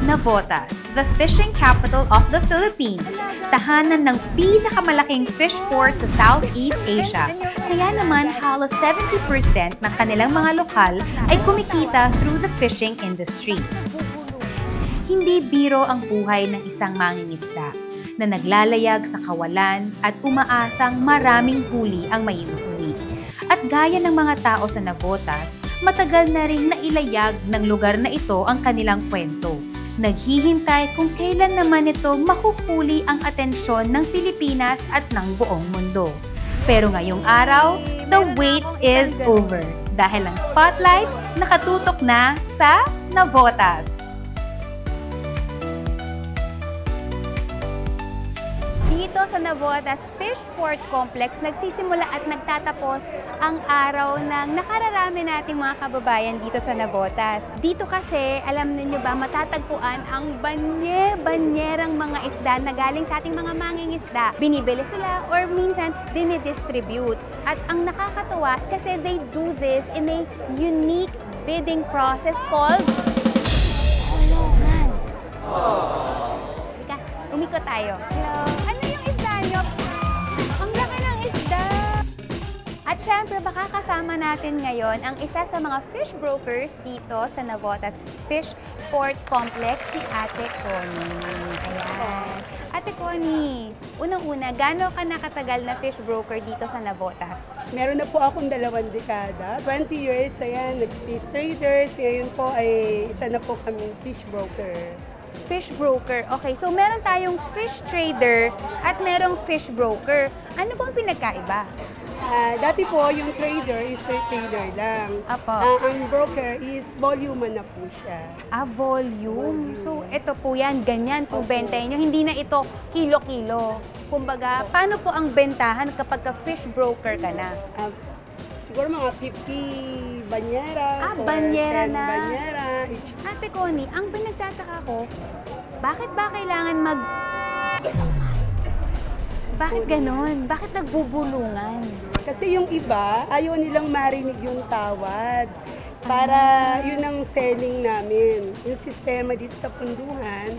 Navotas, the fishing capital of the Philippines, tahanan ng pinakamalaking fish port sa Southeast Asia. Kaya naman halos 70% ng kanilang mga lokal ay kumikita through the fishing industry. Hindi biro ang buhay ng isang mangingisda na naglalayag sa kawalan at umaasang maraming huli ang maiuwi. At gaya ng mga tao sa Navotas, matagal na ring nailayag ng lugar na ito ang kanilang kwento. Naghihintay kung kailan naman ito mahuhuli ang atensyon ng Pilipinas at ng buong mundo. Pero ngayong araw, the wait is over dahil ang spotlight nakatutok na sa Navotas. Dito sa Navotas Fishport Complex, nagsisimula at nagtatapos ang araw ng nakararami nating mga kababayan dito sa Navotas. Dito kasi, alam niyo ba, matatagpuan ang banye-banyerang mga isda na galing sa ating mga mangingisda. Binibili sila or minsan dinidistribute. At ang nakakatuwa kasi they do this in a unique bidding process called Kulungan. Halika, umikot tayo. Hello. At syempre, makakasama natin ngayon ang isa sa mga fish brokers dito sa Navotas Fishport Complex, si Ate Connie. Ayan. Ate Connie, unang-una, gaano ka nakatagal na fish broker dito sa Navotas? Meron na po akong 2 dekada. 20 years, ayan, nag-fish traders. Ngayon po ay isa na po kami fish broker. Fish broker. Okay, so meron tayong fish trader at merong fish broker. Ano bang pinagkaiba? Dati po, yung trader is retailer lang. Apo. Ang broker is volume na po siya. Volume. So, ito po yan, ganyan po benta nyo. Hindi na ito kilo-kilo. Kumbaga, paano po ang bentahan kapag ka-fish broker ka na? Siguro mga 50 banyera. Banyera 10 na. Banyera. Ate Connie, ang pinagtataka ko, bakit ba kailangan Bakit ganon? Bakit nagbubulungan? Kasi yung iba, ayaw nilang marinig yung tawad. Para yun ang selling namin. Yung sistema dito sa punduhan,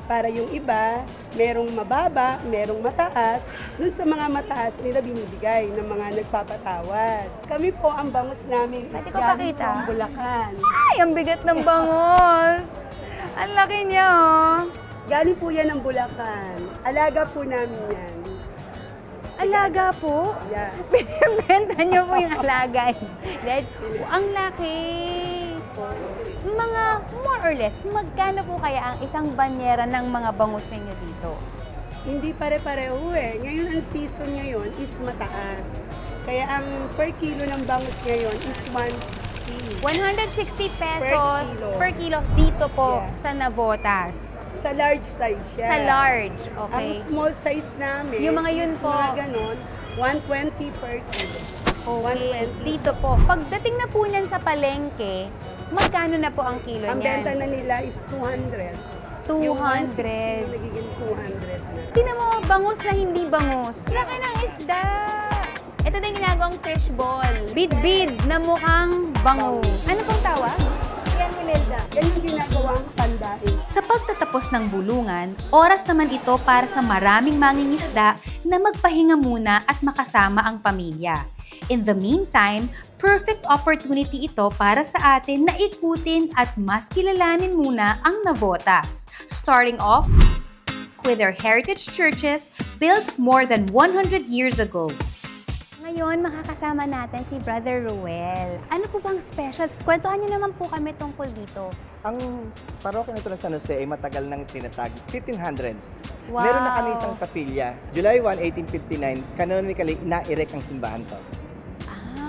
para yung iba, merong mababa, merong mataas. Dun sa mga mataas nila binibigay ng mga nagpapatawad. Kami po, ang bangus namin is galing from Bulacan. Ay, ang bigat ng bangus! Ang laki niya, oh! Galing po yan ng Bulacan. Alaga po namin yan. Alaga po? Yeah. Binibenta niyo po yung alaga. Dahil, ang laki. Mga more or less, magkano po kaya ang isang banyera ng mga bangus ninyo dito? Hindi pare-pareho eh. Ngayon ang season ngayon is mataas. Kaya ang per kilo ng bangus ngayon is 160. 160 pesos per kilo dito po sa Navotas. Sa large size siya. Sa large, okay. Ang small size namin, yung mga yun po, mga ganon, 120 per kilo. Okay, dito po. Pagdating na po niyan sa palengke, magkano na po ang kilo niyan? Ang benta na nila is 200. 200. Yung 160 nagiging 200 na. Tingnan mo, bangus na hindi bangus. Laki ng isda. Ito din ginagawang fish ball. Bid-bid na mukhang bangus. Ano pong tawag? Yan, Imelda. Yan yung ginagawang pandain. Sa pagtatapos ng bulungan, oras naman ito para sa maraming mangingisda na magpahinga muna at makasama ang pamilya. In the meantime, perfect opportunity ito para sa atin na ikutin at mas kilalanin muna ang Navotas. Starting off with their heritage churches built more than 100 years ago. Ngayon, makakasama natin si Brother Ruel. Ano po bang special? Kwentuhan niyo naman po kami tungkol dito. Ang parokya nito ng San Jose ay matagal nang tinatag, 1500s. Wow. Meron na kami isang kapilya. July 1, 1859, canonically na-erect ang simbahan to.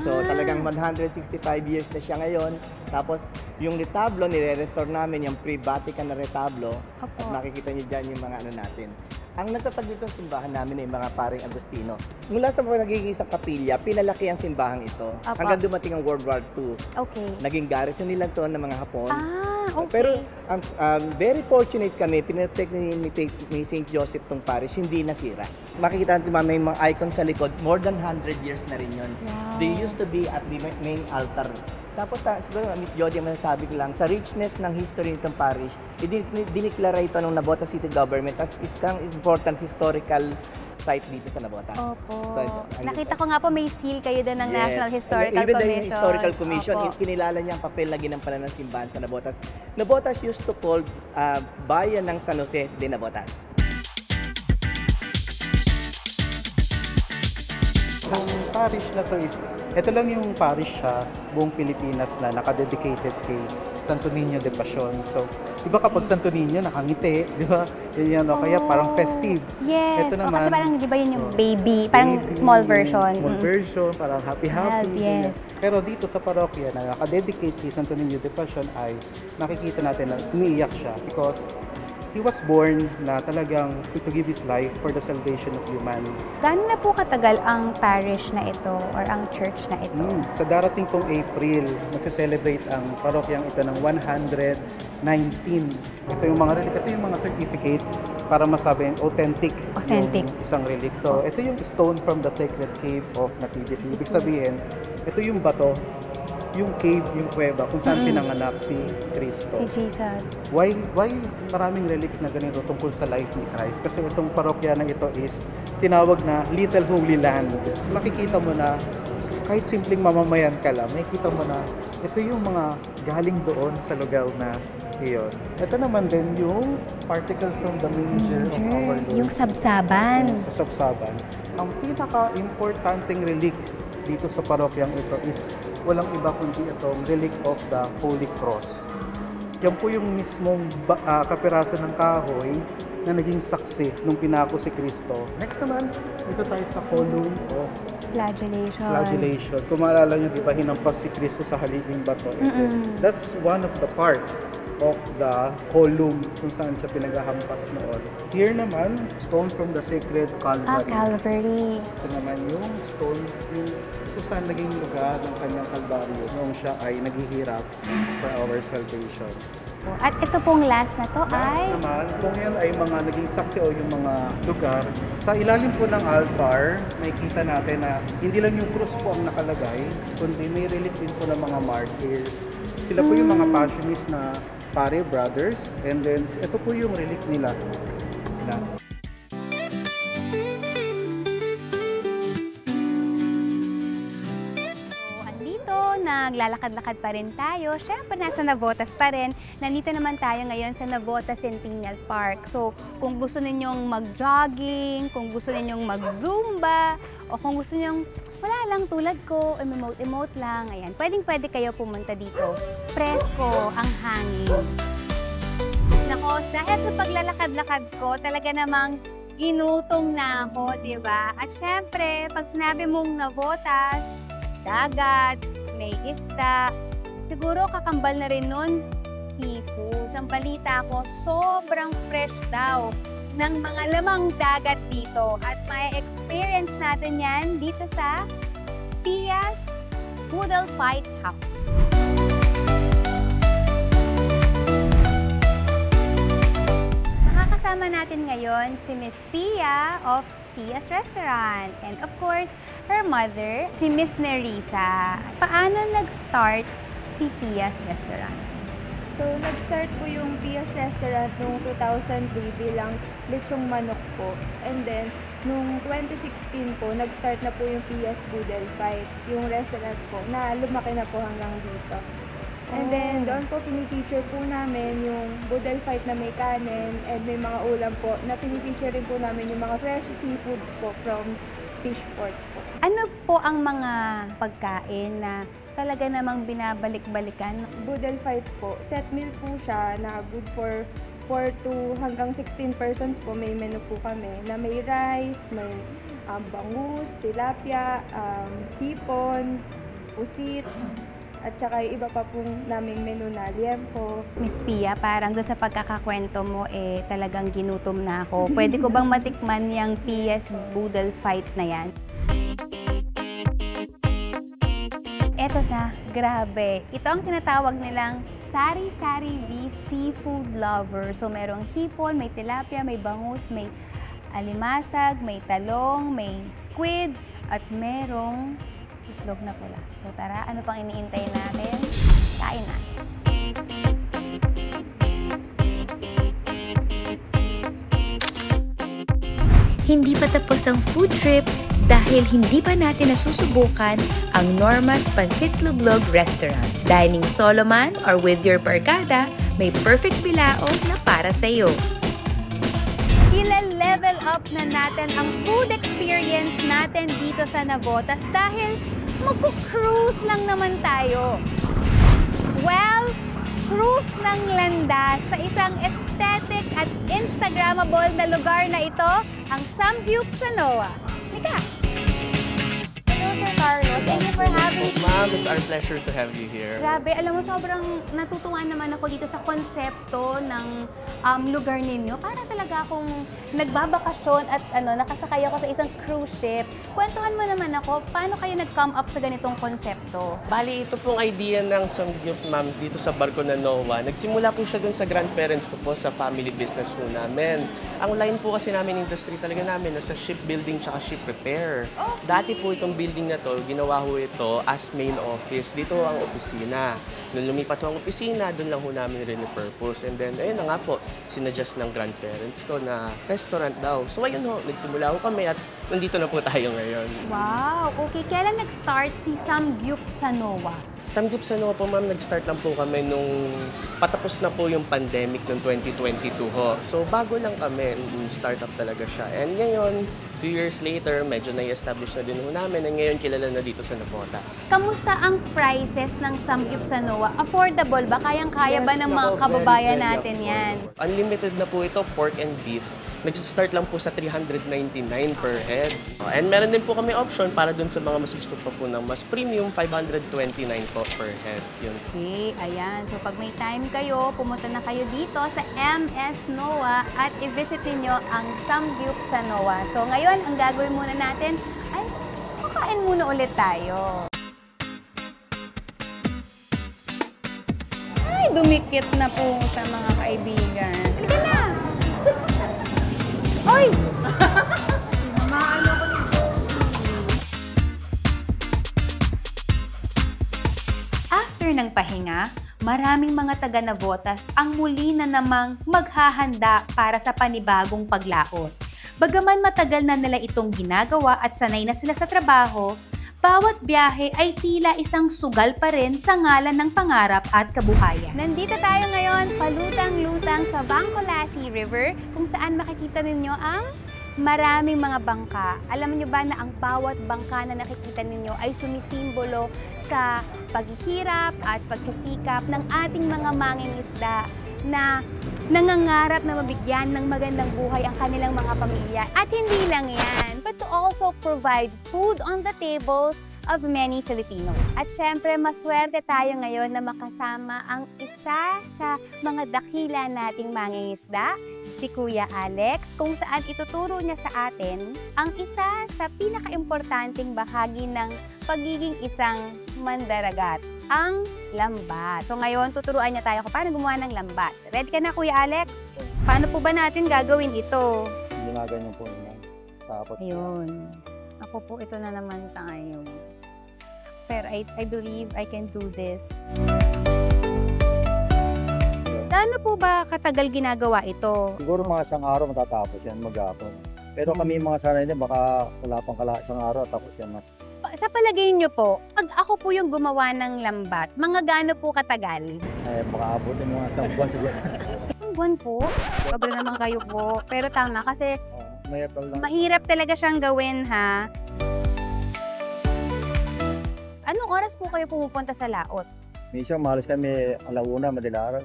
So talagang 165 years na siya ngayon. Tapos yung retablo, nire-restore namin yung pre-Vatican na retablo. Opo. At makikita niyo dyan yung mga ano natin. Ang nagtatag dito ng simbahan namin ay mga paring Agustino. Mula sa mga nagiging isang kapilya, pinalaki ang simbahang ito. Opo. Hanggang dumating ang World War II. Okay. Naging garrison nila to ng mga Hapon. Okay. Pero very fortunate kami, pinatek ni St. Joseph tong parish, hindi nasira. Makikita natin may mga icons sa likod, more than 100 years na rin yun. Wow. They used to be at the main altar Tapos siguro, Miss Jody, masasabi ko lang, sa richness ng history nitong parish, diniklara ito ng Navotas City Government as isang important historical site dito sa Navotas. Opo. So, Nakita ko nga po may seal kayo doon ng yes. National Historical Even Commission. the Historical Commission, Opo. kinilala niya ang papel na ginampanan ng simbahan sa Navotas. Navotas used to call bayan ng San Jose de Navotas. Ang parish na to is, ito lang yung parish sa buong Pilipinas na nakadedicated kay Santo Niño de Pasión. So, di ba kapag Santo Niño, nakangiti, di ba? Yan, o kaya parang festive. Yes, Ito kasi parang di ba yun yung oh, baby, parang baby, small version. Small version, parang happy-happy. Yes. Pero dito sa parokya na nakadedicate kay Santo Niño de Pasión ay nakikita natin na umiiyak siya because he was born na talagang to give his life for the salvation of humanity. Gaano na po katagal ang parish na ito or ang church na ito? Sa darating pong April, magse-celebrate ang parokyang ito ng 119. Ito yung mga relic, ito yung mga certificate para masabing authentic. Authentic. Yung isang relic. So, ito yung stone from the sacred cave of Nativity. Ibig sabihin, ito yung bato, yung cave, yung kuweba, kung saan pinanganak si Cristo. Si Jesus. Why maraming relics na ganito tungkol sa life ni Christ? Kasi itong parokya na ito is tinawag na Little Holy Land. So, makikita mo na kahit simpleng mamamayan ka lang, makikita mo na ito yung mga galing doon sa lugar na iyon. Ito naman din yung particle from the manger of our Lord. Yung sabsaban. Sa sabsaban. Ang pinaka-importanting relic dito sa parokyang ito is walang iba kundi itong relic of the Holy Cross. Yan po yung mismong kapiraso ng kahoy na naging saksi nung pinako si Kristo. Next naman, dito tayo sa column of flagellation. Kung maalala nyo, di ba hinampas si Kristo sa haliging bato? That's one of the part of the column kung saan siya pinaghahampas noon. Here naman, stone from the sacred Calvary. Calvary. Ito naman yung stone yung kung saan naging lugar ng kanyang kalbaryo noong siya ay naghihirap for our salvation. At ito pong last na to Last naman, kung yan ay mga naging saksi o yung mga lugar, sa ilalim po ng altar, makikita natin na hindi lang yung cross po ang nakalagay, kundi may relic din po ng mga martyrs. Sila po yung mga passionist na pare brothers, and then ito po yung relic nila. Naglalakad-lakad pa rin tayo. Siyempre, nasa Navotas pa rin. Nandito naman tayo ngayon sa Navotas Centennial Park. So, kung gusto ninyong mag-jogging, kung gusto ninyong mag-zumba, o kung gusto ninyong wala lang tulad ko, emote lang, ayan, pwedeng-pwede kayo pumunta dito. Presko ang hangin. Nako, dahil sa paglalakad-lakad ko, talaga namang ginutom na ako, di ba? At syempre, pag sinabi mong Navotas, dagat, may isda, siguro kakambal na rin nun seafoods. Ang balita ko, sobrang fresh daw ng mga lamang dagat dito. At may experience natin yan dito sa Pia's Poodle Fight House. Makakasama natin ngayon si Miss Pia of Pia's Restaurant. And of course, her mother, si Miss Nerissa. Paano nag-start si Pia's Restaurant? So, nag-start po yung Pia's Restaurant noong 2003 bilang lechong manok po. And then, noong 2016 po, nag-start na po yung Pia's Poodle Fight, yung restaurant po, na lumaki na po hanggang dito. And then, doon po pinifeature po namin yung Poodle Fight na may kanin and may mga ulam po, na pinifeature rin po namin yung mga fresh seafoods po from fish port po. Ano po ang mga pagkain na talaga namang binabalik-balikan? Poodle Fight po, set meal po siya na good for 4 to hanggang 16 persons po. May menu po kami na may rice, may bangus, tilapia, hipon, pusit, at saka iba pa pong naming menu na liempo. Miss Pia, parang doon sa pagkakakwento mo, talagang ginutom na ako. Pwede ko bang matikman yung Pia's Poodle Fight na yan? Eto na, grabe. Ito ang tinatawag nilang Sari-Sari V Seafood Lover. So, merong hipon, may tilapia, may bangus, may alimasag, may talong, may squid, at merong itlog na pula. So tara, ano pang iniintay natin? Kain na. Hindi pa tapos ang food trip dahil hindi pa natin nasusubukan ang Norma's Pancit Luglog Restaurant. Dining solo man or with your barkada, may perfect bilaog na para sa iyo. Level up na natin ang food experience natin dito sa Navotas dahil magpo-cruise lang naman tayo. Well, cruise ng landas sa isang aesthetic at Instagrammable na lugar na ito, ang Samgyup Sanoa. Nika! Hello, Sir Carlos. Thank you for having me. Ma'am, it's our pleasure to have you here. Grabe, alam mo, sobrang natutuwa naman ako dito sa konsepto ng lugar ninyo. Parang talaga akong nagbabakasyon at nakasakay ako sa isang cruise ship. Kwentuhan mo naman ako, paano kayo nag-come up sa ganitong konsepto? Bali, ito pong idea ng Samgyup, ma'am, dito sa barko na Noah. Nagsimula po siya dun sa grandparents ko po sa family business po namin. Ang line po kasi namin industry talaga namin nasa shipbuilding tsaka ship repair. Okay. Dati po itong building na to, ginawa ho ito as main office. Dito ang opisina. Nung lumipat ho ang opisina, doon lang ho namin rin-purpose. And then, ayun na nga po, sinadjust ng grandparents ko na restaurant daw. So ayun ho, nagsimula ho kami at nandito na po tayo ngayon. Wow! Okay, kailan nag-start si Samgyup Sanoa? Samgyup Sanoa po, ma'am, nag-start lang po kami nung patapos na po yung pandemic noong 2022 ho. So bago lang kami, startup talaga siya. And ngayon, 2 years later, medyo na-establish na din ho namin. And ngayon, kilala na dito sa Navotas. Kamusta ang prices ng Samgyup Sanoa? Affordable ba? Kayang-kaya ba ng mga Yes, kababayan very natin yan? affordable. Unlimited na po ito, pork and beef. Nag-start lang po sa 399 per head. And meron din po kami option para dun sa mga mas gusto pa po ng mas premium, 529 po per head. Yun. Okay, ayan. So pag may time kayo, pumunta na kayo dito sa MS Noa at i-visit ninyo ang Samgyup Sanoa. So ngayon, ang gagawin muna natin ay kakain muna ulit tayo. Ay, dumikit na po sa mga kaibigan. Halika na! Oy! After ng pahinga, maraming mga taga-Navotas ang muli na namang maghahanda para sa panibagong paglaot. Bagaman matagal na nila itong ginagawa at sanay na sila sa trabaho, bawat biyahe ay tila isang sugal pa rin sa ngalan ng pangarap at kabuhayan. Nandito tayo ngayon, palutang-lutang sa Bangcolasi River, kung saan makikita ninyo ang maraming mga bangka. Alam niyo ba na ang bawat bangka na nakikita ninyo ay sumisimbolo sa paghihirap at pagsisikap ng ating mga mangingisda na nangangarap na mabigyan ng magandang buhay ang kanilang mga pamilya. At hindi lang yan, but to also provide food on the tables of many Filipinos. At syempre, maswerte tayo ngayon na makasama ang isa sa mga dakila nating mangingisda, si Kuya Alex, kung saan ituturo niya sa atin ang isa sa pinaka-importanting bahagi ng pagiging isang mandaragat, ang lambat. So ngayon, tuturuan niya tayo kung paano gumawa ng lambat. Ready ka na, Kuya Alex? Paano po ba natin gagawin ito? Ginaganyan po naman. Tapos, Ayun. Ako po, ito na naman tayo. Pero I believe I can do this. Gaano po ba katagal ginagawa ito? Siguro mga isang araw matatapos yan, maghapon. Pero kami mga sanay din, baka wala pang isang araw, tapos yan na. Sa palagay niyo po, pag ako po yung gumawa ng lambat, mga gaano po katagal? Baka abutin mga isang buwan siguro. Isang buwan po? Sobra naman kayo po. Pero tama, kasi Lang. mahirap talaga siyang gawin, ha? Anong oras po kayo pumupunta sa laot? Minsan mahalas kami alauna, madalang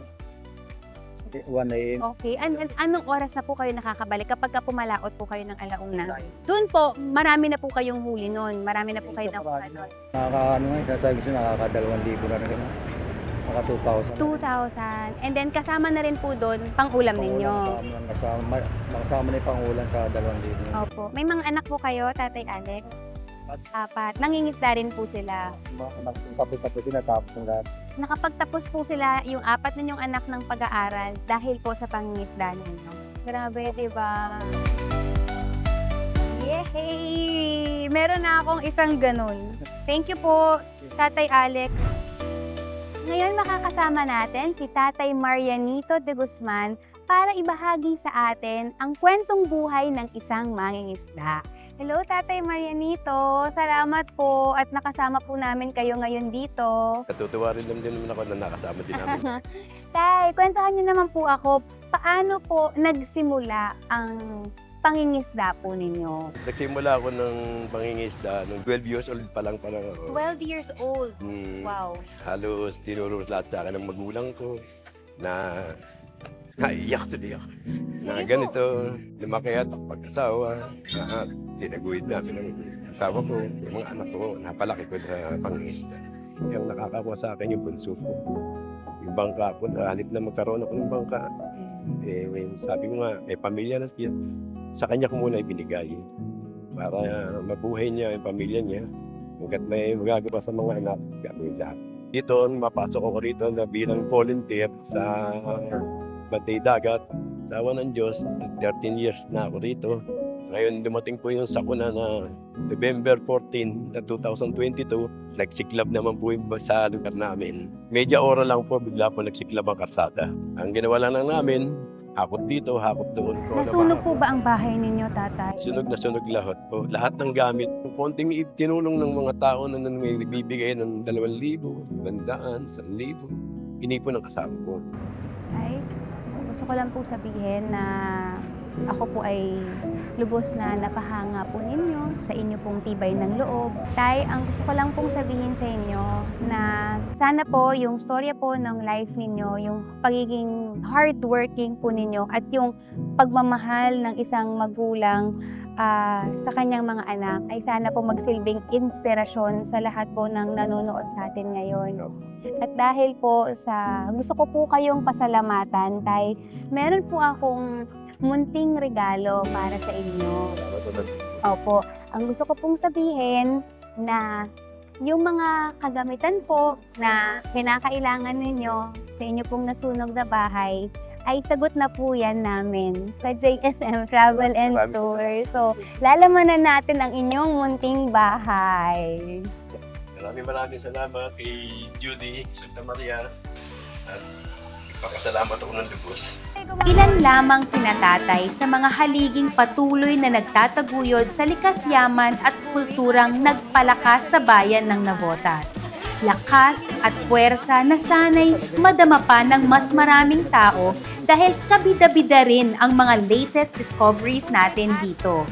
1 AM. Okay. Anong oras na po kayo nakakabalik kapag ka pumalaot po kayo ng alauna? Doon po, marami na po kayong huli noon. Marami na po kayo nakuha doon. Sabi ko nakaka 2,000 na rin. Maka 2,000. 2,000. And then kasama na rin po doon pang-ulam ninyo. Nakasama na yung pangulan sa 2,000. Opo. May mga anak po kayo, Tatay Alex? 4. Nangingisda rin po sila. Tapos sila, tapos ng lahat. Nakapagtapos po sila yung 4 ninyong anak ng pag-aaral dahil po sa pangingisda ninyo. Grabe, di ba? Yay! Meron na akong isang ganun. Thank you po, Tatay Alex. Ngayon makakasama natin si Tatay Marianito de Guzman para ibahagi sa atin ang kwentong buhay ng isang mangingisda. Hello, Tatay Marianito. Salamat po at nakasama po namin kayo ngayon dito. Natutuwa rin naman ako na nakasama din namin. Tay, kwentuhan niyo naman po ako, paano po nagsimula ang pangingisda po ninyo? Nagsimula ako ng pangingisda nung 12 years old pa lang ako. 12 years old. Wow. Halos tinuro lahat sa akin ng magulang ko na naiyak tuloy ako. Na ganito, lumaki at pag-asawa, tinaguid namin ng asawa ko, yung mga anak ko, napalaki ko na pangingisda. Yung nakakakuha sa akin yung bunso ko. Yung bangka ko, halip na magkaroon ako ng bangka. Sabi ko nga, may pamilya na siya. Sa kanya ko muna ibinigay para mabuhay niya yung pamilya niya. Hanggat may magagawa sa mga anak, gagawin lahat. Dito, mapasok ako rito na bilang volunteer sa Bantay Dagat. Sa awa ng Diyos, 13 years na ako rito. Ngayon, dumating po yung sakuna na November 14 na 2022. Nagsiklab naman po yung sa lugar namin. Medya ora lang po, bigla po nagsiklab ang karsada. Ang ginawa lang namin, hakot dito, hakot doon. Nasunog po ba ang bahay ninyo, Tatay? Sunog na sunog lahat po. Lahat ng gamit. Kung konting tinulong ng mga tao na may nagbibigay ng 2,000, 100, 1,000, inipon ng kasama ko. Tay, gusto ko lang po sabihin na ako po ay lubos na napahanga po ninyo sa inyo pong tibay ng loob. Tay, ang gusto ko lang pong sabihin sa inyo na sana po yung storya po ng life ninyo, yung pagiging hardworking po ninyo at yung pagmamahal ng isang magulang sa kanyang mga anak ay sana po magsilbing inspirasyon sa lahat po ng nanonood sa atin ngayon. At dahil po sa gusto ko po kayong pasalamatan, Tay, meron po akong munting regalo para sa inyo. Opo, ang gusto ko pong sabihin na yung mga kagamitan po na kinakailangan ninyo sa inyo pong nasunog na bahay, ay sagot na po yan namin sa JSM Travel and Tour. So, lalamanan natin ang inyong munting bahay. Maraming salamat kay Judy Santa Maria at papasalamat ako ng lubos. Ilan lamang sina Tatay sa mga haliging patuloy na nagtataguyod sa likas yaman at kulturang nagpalakas sa bayan ng Navotas. Lakas at puwersa na sana'y madama pa ng mas maraming tao dahil kabida-bida rin ang mga latest discoveries natin dito.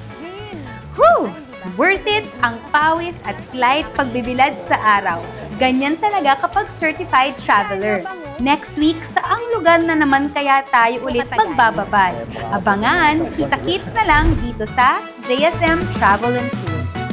Whew! Worth it ang pawis at slight pagbibilad sa araw. Ganyan talaga kapag certified traveler. Next week, saang lugar na naman kaya tayo ulit magbababad? Abangan, kita-kits na lang dito sa JSM Travel and Tours.